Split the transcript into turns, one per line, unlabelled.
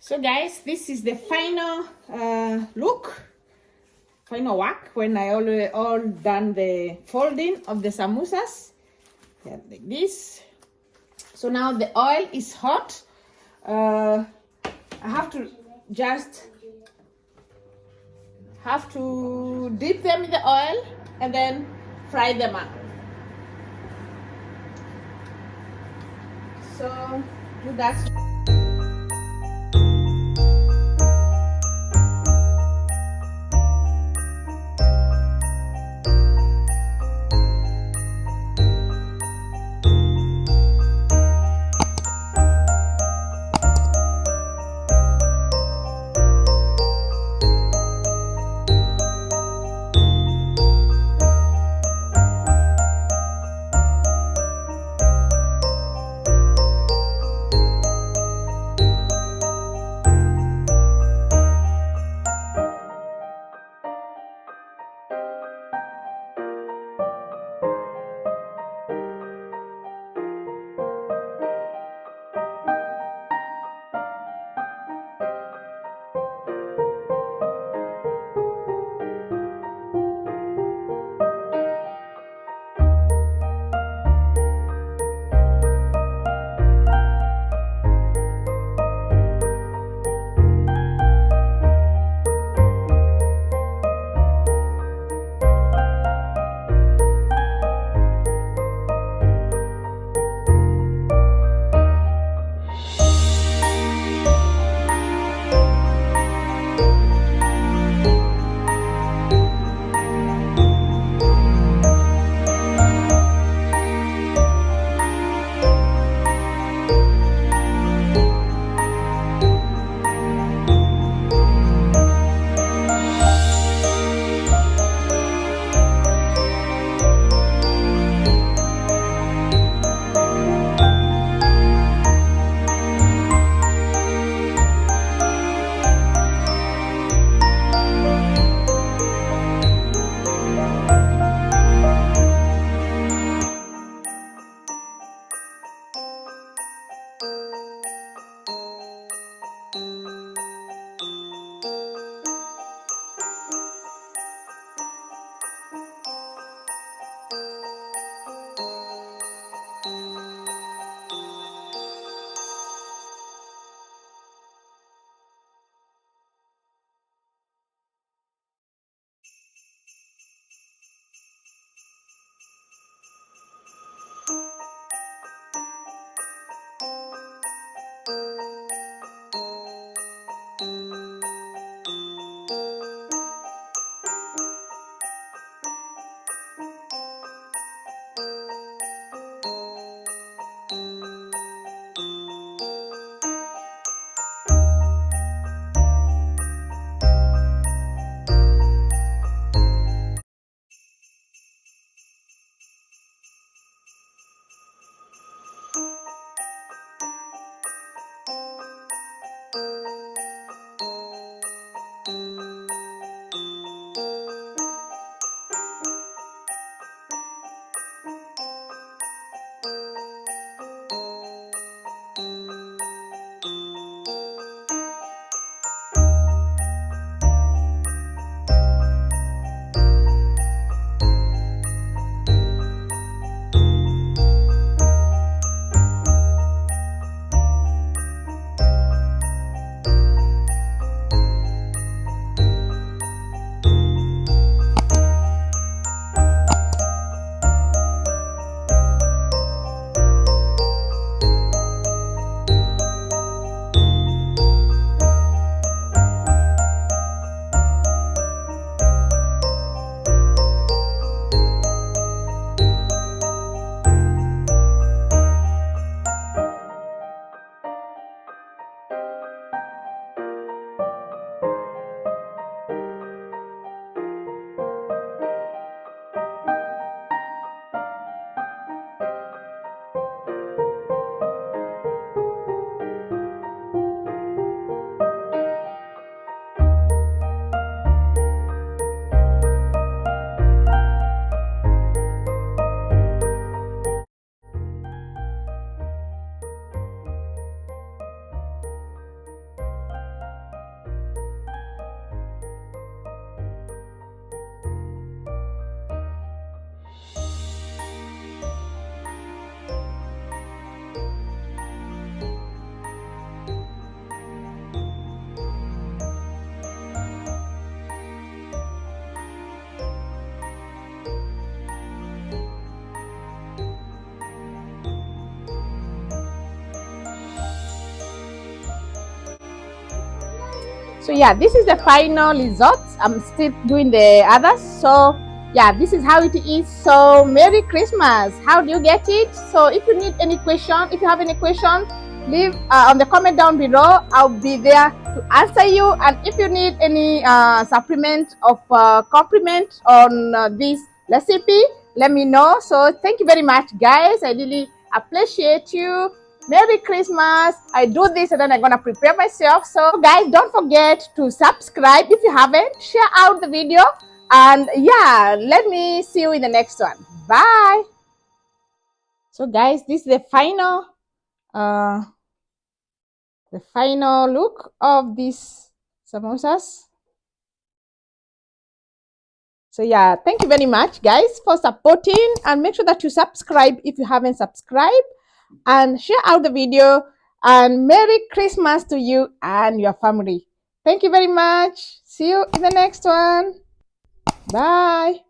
So guys, this is the final look, final work when I all done the folding of the samosas. Yeah, like this. So now the oil is hot. I have to just dip them in the oil and then fry them up. So that's So yeah, this is the final result. I'm still doing the others. So yeah, this is how it is. So Merry Christmas. How do you get it? So if you need any question, if you have any question, leave on the comment down below. I'll be there to answer you. And if you need any supplement of compliment on this recipe, let me know. So thank you very much, guys. I really appreciate you. Merry Christmas. I do this and then I'm gonna prepare myself. So guys, don't forget to subscribe if you haven't. Share out the video. And yeah, let me see you in the next one. Bye. So guys, this is uh the final look of these samosas. So yeah, thank you very much, guys, for supporting, and make sure that you subscribe if you haven't subscribed, and share out the video. And Merry Christmas to you and your family. Thank you very much. See you in the next one. Bye.